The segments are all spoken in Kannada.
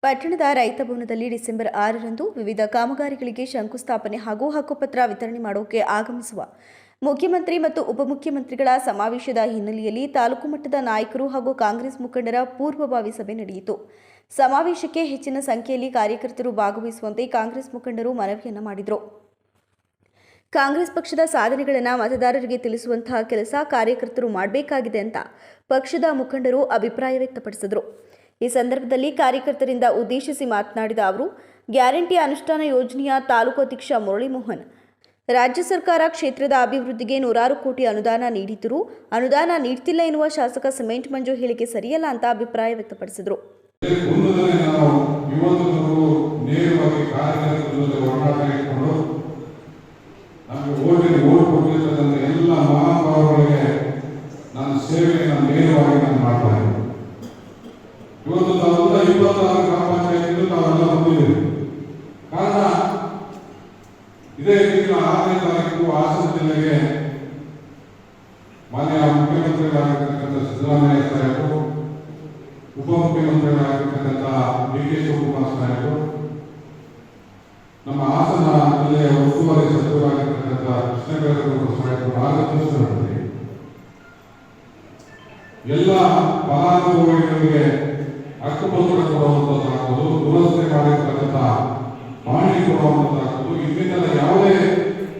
ಪಟ್ಟಣದ ರೈತ ಭವನದಲ್ಲಿ ಡಿಸೆಂಬರ್ 6ರಂದು ವಿವಿಧ ಕಾಮಗಾರಿಗಳಿಗೆ ಶಂಕುಸ್ಥಾಪನೆ ಹಾಗೂ ಹಕ್ಕುಪತ್ರ ವಿತರಣೆ ಮಾಡೋಕೆ ಆಗಮಿಸುವ ಮುಖ್ಯಮಂತ್ರಿ ಮತ್ತು ಉಪಮುಖ್ಯಮಂತ್ರಿಗಳ ಸಮಾವೇಶದ ಹಿನ್ನೆಲೆಯಲ್ಲಿ ತಾಲೂಕು ಮಟ್ಟದ ನಾಯಕರು ಹಾಗೂ ಕಾಂಗ್ರೆಸ್ ಮುಖಂಡರ ಪೂರ್ವಭಾವಿ ಸಭೆ ನಡೆಯಿತು. ಸಮಾವೇಶಕ್ಕೆ ಹೆಚ್ಚಿನ ಸಂಖ್ಯೆಯಲ್ಲಿ ಕಾರ್ಯಕರ್ತರು ಭಾಗವಹಿಸುವಂತೆ ಕಾಂಗ್ರೆಸ್ ಮುಖಂಡರು ಮನವಿಯನ್ನ ಮಾಡಿದರು. ಕಾಂಗ್ರೆಸ್ ಪಕ್ಷದ ಸಾಧನೆಗಳನ್ನು ಮತದಾರರಿಗೆ ತಿಳಿಸುವಂತಹ ಕೆಲಸ ಕಾರ್ಯಕರ್ತರು ಮಾಡಬೇಕಾಗಿದೆ ಅಂತ ಪಕ್ಷದ ಮುಖಂಡರು ಅಭಿಪ್ರಾಯ ವ್ಯಕ್ತಪಡಿಸಿದರು. ಈ ಸಂದರ್ಭದಲ್ಲಿ ಕಾರ್ಯಕರ್ತರಿಂದ ಉದ್ದೇಶಿಸಿ ಮಾತನಾಡಿದ ಅವರು, ಗ್ಯಾರಂಟಿ ಅನುಷ್ಠಾನ ಯೋಜನೆಯ ತಾಲೂಕು ಅಧ್ಯಕ್ಷ ಮುರಳಿ ಮೋಹನ್, ರಾಜ್ಯ ಸರ್ಕಾರ ಕ್ಷೇತ್ರದ ಅಭಿವೃದ್ಧಿಗೆ 100 ಕೋಟಿ ಅನುದಾನ ನೀಡಿದ್ದರೂ ಅನುದಾನ ನೀಡ್ತಿಲ್ಲ ಎನ್ನುವ ಶಾಸಕ ಸಿಮೆಂಟ್ ಮಂಜು ಹೇಳಿಕೆ ಸರಿಯಲ್ಲ ಅಂತ ಅಭಿಪ್ರಾಯ ವ್ಯಕ್ತಪಡಿಸಿದರು. ಇವತ್ತು 26 ಗ್ರಾಮ ಪಂಚಾಯತಿಗಳು ತಾವೆಲ್ಲ ಬಂದಿದ್ದೀವಿ. ಕಾರಣ ಇದೇ ತಿಂಗಳ 6ನೇ ತಾರೀಕು ಹಾಸನ ಜಿಲ್ಲೆಗೆ ಮಾನ್ಯ ಮುಖ್ಯಮಂತ್ರಿಗಳಾಗಿರ್ತಕ್ಕಂಥ ಸಿದ್ದರಾಮಯ್ಯ ಸಾಹೇಬರು, ಉಪಮುಖ್ಯಮಂತ್ರಿಗಳಾಗಿರ್ತಕ್ಕಂಥ ಡಿ.ಕೆ. ಶಿವಕುಮಾರ್ ಸಾಹೇಬರು, ನಮ್ಮ ಹಾಸನ ಜಿಲ್ಲೆಯ ಉಸ್ತುವಾರಿ ಸಚಿವರಾಗಿರ್ತಕ್ಕಂಥ ಕೃಷ್ಣಬೈರೇಗೌಡ ಸಾಹೇಬರು ಆಗಮಿಸಿದ್ದಾರೆ. ಎಲ್ಲ ಫಲಾನುಭವಿಗಳಿಗೆ ಹಕ್ಕುಪತ್ರ ಕೊಡುವಂಥದ್ದಾಗುವುದು, ದುರಸ್ತಿ ಮಾಡಿರ್ತಕ್ಕಂಥ ಮಾಹಿತಿ ಕೊಡುವಂಥದ್ದಾಗುವುದು, ಇನ್ನಿತರ ಯಾವುದೇ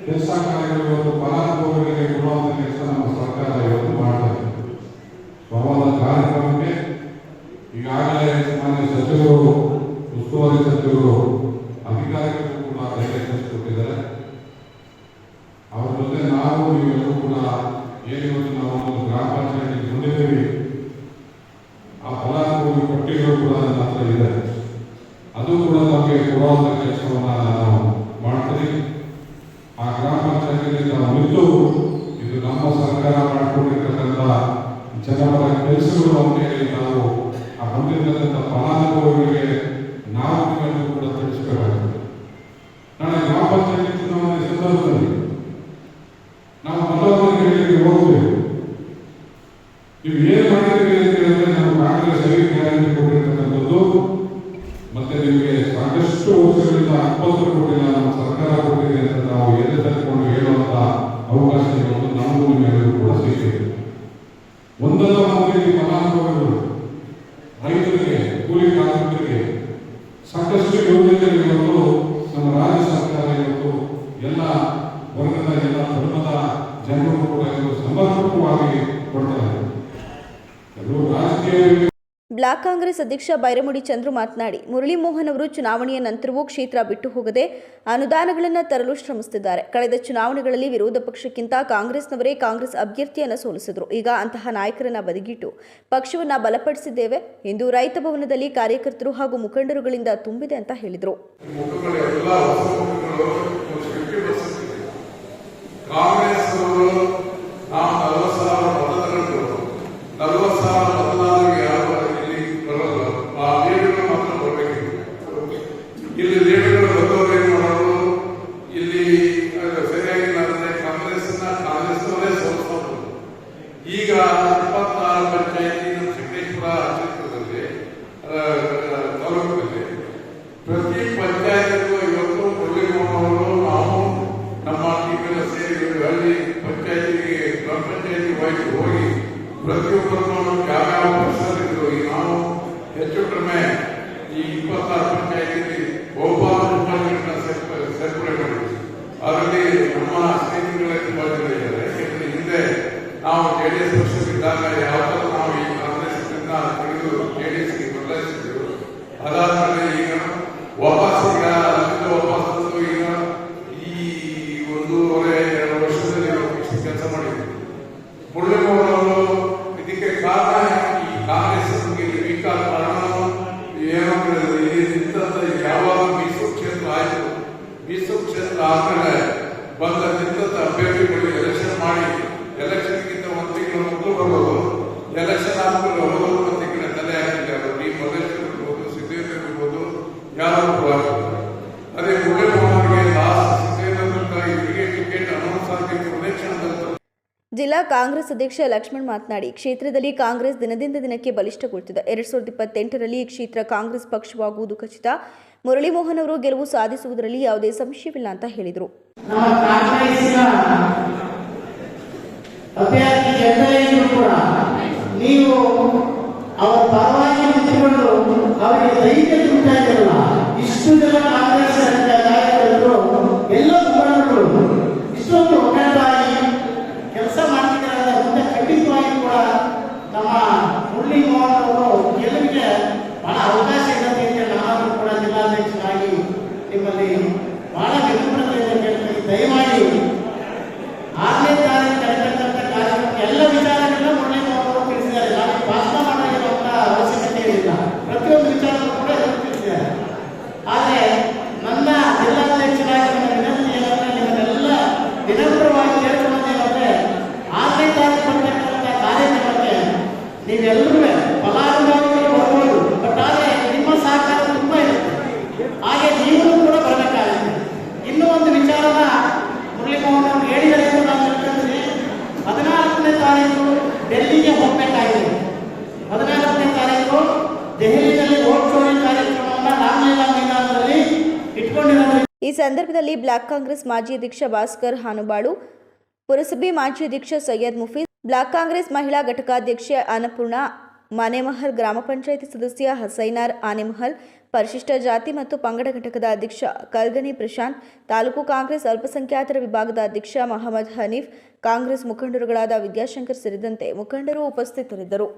ಕೆಲಸ ಕಾರ್ಯಗಳು ಇವತ್ತು ಫಲಾನುಭವಿಗಳಿಗೆ ಕೊಡುವಂಥ ಕೆಲಸ ನಮ್ಮ ಸರ್ಕಾರ ಇವತ್ತು ಮಾಡ್ತಾ ಇದೆ. ಸಂವಾದ ಕಾರ್ಯಕ್ರಮಕ್ಕೆ ಈಗಾಗಲೇ ಮಾನ್ಯ ಸಚಿವರು, ಉಸ್ತುವಾರಿ ಸಚಿವರು, ಅಧಿಕಾರಿಗಳು ಕೂಡ ಡೈರೆಕ್ಷನ್ಸ್ ಕೊಟ್ಟಿದ್ದಾರೆ. ಅವರ ಜೊತೆ ನಾವು ನೀವೆಲ್ಲರೂ ಕೂಡ ಏನಿವತ್ತು ನಾವು ಒಂದು ಗ್ರಾಮ ಪಂಚಾಯತ್ ಹೊಂದಿದ್ದೀವಿ, ಆ ಫಲಾನುಭವಿ ಪಟ್ಟಿಗಳು ಕೂಡ ನನ್ನ ಹತ್ರ ಇದೆ. ಅದು ಕೂಡ ನಮಗೆ ಕೊಡುವಂಥ ಕೆಲಸವನ್ನು ನಾವು ಮಾಡ್ತೀವಿ. ಆ ಗ್ರಾಮ ಪಂಚಾಯತಿಗೆ ನಾವು ನಿಂತು ಇದು ನಮ್ಮ ಸರ್ಕಾರ ಮಾಡಿಕೊಂಡಿರ್ತಕ್ಕಂಥ ಜನಪರ ಕೆಲಸಗಳು ಅಂತೇಳಿ ನಾವು ಆ ಹೊಂದಿರ್ತಕ್ಕಂಥ ಫಲಾನುಭವಿಗಳಿಗೆ ನಾವು ಕೂಡ ತಿಳಿಸಬೇಕಾಗುತ್ತೆ. ನಾಳೆ ಗ್ರಾಮ ಪಂಚಾಯತಿ ಚುನಾವಣೆ ಸಂದರ್ಭದಲ್ಲಿ ನಾವು ಮತದಾರರಿಗೆ ಹೋಗ್ತೇವೆ, ನೀವು ಏನ್ ಮಾಡಿದ್ದೀರಿ ಅಂತ ಹೇಳಿದ್ರೆ ನಾವು ಕಾಂಗ್ರೆಸ್ ಗ್ಯಾರಂಟಿ ಕೊಟ್ಟಿರ್ತಕ್ಕಂಥದ್ದು, ಮತ್ತೆ ನಿಮಗೆ ಸಾಕಷ್ಟು ವರ್ಷಗಳಿಂದ ಹಕ್ಕುಪತ್ರ ಕೊಟ್ಟಿಲ್ಲ, ನಮ್ಮ ಸರ್ಕಾರ ಕೊಟ್ಟಿದೆ ಅಂತ ನಾವು ಎದೆ ತಕ್ಕೊಂಡು ಹೇಳುವಂತ ಅವಕಾಶ ಇವತ್ತು ನಮಗೂ ನಿಮ್ಮೆಲ್ಲರೂ ಕೂಡ ಸಿಕ್ಕಿದೆ. ಒಂದಲ್ಲ ಒಂದು ಫಲಾನುಭವಿಗಳು, ರೈತರಿಗೆ, ಕೂಲಿ ಕಾರ್ಮಿಕರಿಗೆ ಸಾಕಷ್ಟು ಯೋಜನೆಗಳು ಇವತ್ತು ನಮ್ಮ ರಾಜ್ಯ ಸರ್ಕಾರ ಇವತ್ತು ಎಲ್ಲ ವರ್ಗದ, ಎಲ್ಲ ಧರ್ಮದ ಜನರು ಕೂಡ ಸಮರ್ಪಕವಾಗಿ ಕೊಡ್ತಾರೆ. ಬ್ಲಾಕ್ ಕಾಂಗ್ರೆಸ್ ಅಧ್ಯಕ್ಷ ಬೈರಮುಡಿ ಚಂದ್ರು ಮಾತನಾಡಿ, ಮುರಳಿ ಮೋಹನ್ ಅವರು ಚುನಾವಣೆಯ ನಂತರವೂ ಕ್ಷೇತ್ರ ಬಿಟ್ಟು ಹೋಗದೆ ಅನುದಾನಗಳನ್ನು ತರಲು ಶ್ರಮಿಸುತ್ತಿದ್ದಾರೆ. ಕಳೆದ ಚುನಾವಣೆಗಳಲ್ಲಿ ವಿರೋಧ ಪಕ್ಷಕ್ಕಿಂತ ಕಾಂಗ್ರೆಸ್ನವರೇ ಕಾಂಗ್ರೆಸ್ ಅಭ್ಯರ್ಥಿಯನ್ನು ಸೋಲಿಸಿದರು. ಈಗ ಅಂತಹ ನಾಯಕರನ್ನ ಬದಿಗಿಟ್ಟು ಪಕ್ಷವನ್ನ ಬಲಪಡಿಸಿದ್ದೇವೆ ಎಂದು ರೈತ ಭವನದಲ್ಲಿ ಕಾರ್ಯಕರ್ತರು ಹಾಗೂ ಮುಖಂಡರುಗಳಿಂದ ತುಂಬಿದೆ ಅಂತ ಹೇಳಿದರು. ಇಲ್ಲಿ ಲೀಡರ್ಗಳು ಬಂದವರು ಏನು ಮಾಡೋದು, ಇಲ್ಲಿ ಸರಿಯಾಗಿ ನಡೆದ್ರೆ ಕಾಂಗ್ರೆಸ್ನವರೇ ಸೋಲಿಸೋದು. ಈಗ 26 ಪಂಚಾಯತಿ ಶಕ್ತೇಶ್ವರ ಕ್ಷೇತ್ರದಲ್ಲಿ ತಾಲೂಕಿನಲ್ಲಿ ಪ್ರತಿ ಪಂಚಾಯತ್ಗೂ ಇವತ್ತು ಮುರಳೀಮೋಹನ್ ನಾವು ನಮ್ಮ ಟೀಮೆಲ್ಲ ಸೇರಿ ಹಳ್ಳಿ ಪಂಚಾಯತಿಗೆ, ಗ್ರಾಮ ಪಂಚಾಯತಿ ವೈಸ್ ಹೋಗಿ ಪ್ರತಿಯೊಬ್ಬರನ್ನು ಯಾವ್ಯಾವ ಪಕ್ಷದಲ್ಲಿದ್ರು ಈಗ ನಾವು ಹೆಚ್ಚು ಕಡಿಮೆ ಈ 26 ಪಂಚಾಯತಿ ಬಹುಪಾಲುಗಳನ್ನ ಸೇರ್ಪಡೆ ಮಾಡಿದ್ವಿ. ಅದರಲ್ಲಿ ನಮ್ಮ ಸ್ನೇಹಿತರುಗಳೇ ತುಂಬಾ ಜನ ಇದ್ದಾರೆ. ಯಾಕೆಂದ್ರೆ ಹಿಂದೆ ನಾವು ಜೆಡಿಎಸ್ ಪಕ್ಷವಿದ್ದಾಗ ಯಾವ ತರ ನಾವು ಈ ಕಾಂಗ್ರೆಸ್ ತೆಗೆದು ಜೆಡಿಎಸ್ಗೆ ಬದಲಾಯಿಸಿದ್ರು. ಅದಾದ್ಮೇಲೆ ಈಗ ವಾಪಸ್ ಈಗ ಈ 1.5-2 ವರ್ಷದಲ್ಲಿ ಕೆಲಸ ಮಾಡಿದ್ವಿ. ಮುರಳೀಮೋಹನ್ ಅವರು ಇದಕ್ಕೆ ಕಾರಣ ಈ ಕಾಂಗ್ರೆಸ್ ವೀಕ್ ಆದ ಕಾರಣ ಏನಂದ್ರೆ ಯಾವಾಗ ಮೀಸಲು ಕ್ಷೇತ್ರ ಆಯಿತು, ಮೀಸಲು ಕ್ಷೇತ್ರ ಆದ್ಮೇಲೆ ಬಂದ ನಿಂತ ಅಭ್ಯರ್ಥಿಗಳು ಎಲೆಕ್ಷನ್ ಮಾಡಿ, ಎಲೆಕ್ಷನ್ಗಿಂತ 1 ತಿಂಗಳು ಮೊದಲು ಬರೋದು, ಎಲೆಕ್ಷನ್ ಆದ್ಮೇಲೆ 1 ತಿಂಗಳ ತಲೆ ಹಾಕಿದ್ದಾರೆ. ಈ ಮಲ್ಲೇಶ್ವರ ಸಿದ್ದೇಶ್ವರ ಕಾಂಗ್ರೆಸ್ ಅಧ್ಯಕ್ಷ ಲಕ್ಷ್ಮಣ್ ಮಾತನಾಡಿ, ಕ್ಷೇತ್ರದಲ್ಲಿ ಕಾಂಗ್ರೆಸ್ ದಿನದಿಂದ ದಿನಕ್ಕೆ ಬಲಿಷ್ಠಗೊಳ್ಳುತ್ತಿದೆ. 2028ರಲ್ಲಿ ಈ ಕ್ಷೇತ್ರ ಕಾಂಗ್ರೆಸ್ ಪಕ್ಷವಾಗುವುದು ಖಚಿತ. ಮುರಳಿ ಮೋಹನ್ ಅವರು ಗೆಲುವು ಸಾಧಿಸುವುದರಲ್ಲಿ ಯಾವುದೇ ಸಂಶಯವಿಲ್ಲ ಅಂತ ಹೇಳಿದರು. ನಮ್ಮ ಕಾಂಗ್ರೆಸ್ಸಿನ ಅಭ್ಯರ್ಥಿ ಎಲ್ಲರಿಗೂ ಕೂಡ ನೀವು ಅವರ ಪರವಾಗಿ ನಿಂತುಕೊಂಡು ಅವರಿಗೆ ಧೈರ್ಯ ತುಂಬುತ್ತಾ ಇರಲ್ಲ. ಇಷ್ಟು ಜನ ಕಾಂಗ್ರೆಸ್ ನಾಯಕರು ಎಲ್ಲ ಮುಖಂಡರು ಇಷ್ಟೊಂದು ಒಗ್ಗಟ್ಟಾಗಿ ಕೆಲಸ ಮಾಡ್ತಿದ್ದಾರೆ. ಮುಂದೆ ಖಂಡಿತವಾಗಿ ಕೂಡ ನಮ್ಮ ಮುರಳಿ ಮೋಹನ್ ಅವರು ಗೆಲುವಿಗೆ ಬಹಳ ಅವಕಾಶ ಇರುತ್ತೆ ಅಂತ ನಾನು ಕೂಡ ಜಿಲ್ಲಾಧ್ಯಕ್ಷರಾಗಿ ನಿಮ್ಮಲ್ಲಿ ಬಹಳ ವಿನಮ್ರತೆಯಿಂದ ಕೇಳ್ತೀನಿ. ದಯಮಾಡಿ 6ನೇ ತಾರೀಕು ನಡೆದಂತ ಕಾರ್ಯಕ್ರಮ ಎಲ್ಲ ವಿಚಾರಗಳನ್ನ ಮುರಳಿ ಮೋಹನ್ ಅವರು ತಿಳಿಸಿದ್ದಾರೆ. ನಾನು ಭಾಷಣ ಮಾಡಿರುವಂತ ಅವಶ್ಯಕತೆ ಇಲ್ಲ. ಪ್ರತಿಯೊಂದು ವಿಚಾರಗಳು ಕೂಡ ತಿಳಿಸಿದ್ದಾರೆ. ಆದರೆ ನನ್ನ ಜಿಲ್ಲಾಧ್ಯಕ್ಷರಾಗಿ ನನ್ನ ವಿನಂತಿಯನ್ನು ನಿಮ್ಮನ್ನೆಲ್ಲ ವಿನಮ್ರವಾಗಿ ಕೇಳ್ಕೊಳ್ಳೋದೇನೆಂದರೆ 6ನೇ ತಾರೀಕು ಬರ್ತಕ್ಕಂಥ ಕಾರ್ಯಕ್ರಮಕ್ಕೆ ನೀವೆಲ್ಲರೂ ಫಲಾನುಭವಿಗಳು ಬರ್ಬೋದು. ಬಟ್ ಆದರೆ ನಿಮ್ಮ ಸಹಕಾರ ತುಂಬ ಇರುತ್ತೆ. ಹಾಗೆ ನೀವು ಕೂಡ ಬರಬೇಕಾಗುತ್ತೆ. ಇನ್ನೂ ಒಂದು ವಿಚಾರನ ಮುರಳಿ ಮೋಹನ್ ಅವರು ಹೇಳಿದರೆ ಎಂದು ನಾನು ತಿಳ್ಕೊಂತೀನಿ. 14ನೇ ತಾರೀಕು ಡೆಲ್ಲಿಗೆ ಹೋಗಬೇಕಾಗಿದೆ. 14ನೇ ತಾರೀಕು ದೆಹಲಿಯಲ್ಲಿ ರೋಡ್ ಶೋರಿಂಗ್ ಕಾರ್ಯಕ್ರಮವನ್ನು ರಾಮಲೀಲಾ ಮೈದಾನದಲ್ಲಿ ಇಟ್ಕೊಂಡಿರೋದು. ಈ ಸಂದರ್ಭದಲ್ಲಿ ಬ್ಲಾಕ್ ಕಾಂಗ್ರೆಸ್ ಮಾಜಿ ಅಧ್ಯಕ್ಷ ಭಾಸ್ಕರ್ ಹಾನುಬಾಳು, ಪುರಸಭೆ ಮಾಜಿ ಅಧ್ಯಕ್ಷ ಸೈಯದ್ ಮುಫೀದ್, ಬ್ಲಾಕ್ ಕಾಂಗ್ರೆಸ್ ಮಹಿಳಾ ಘಟಕಾಧ್ಯಕ್ಷೆ ಅನ್ನಪೂರ್ಣ ಮಾನೆಮಹಲ್, ಗ್ರಾಮ ಪಂಚಾಯಿತಿ ಸದಸ್ಯ ಹಸೈನಾರ್ ಆನೆಮಹಲ್, ಪರಿಶಿಷ್ಟ ಜಾತಿ ಮತ್ತು ಪಂಗಡ ಘಟಕದ ಅಧ್ಯಕ್ಷ ಕಲ್ಗನಿ ಪ್ರಶಾಂತ್, ತಾಲೂಕು ಕಾಂಗ್ರೆಸ್ ಅಲ್ಪಸಂಖ್ಯಾತರ ವಿಭಾಗದ ಅಧ್ಯಕ್ಷ ಮಹಮ್ಮದ್ ಹನೀಫ್, ಕಾಂಗ್ರೆಸ್ ಮುಖಂಡರುಗಳಾದ ವಿದ್ಯಾಶಂಕರ್ ಸೇರಿದಂತೆ ಮುಖಂಡರು ಉಪಸ್ಥಿತರಿದ್ದರು.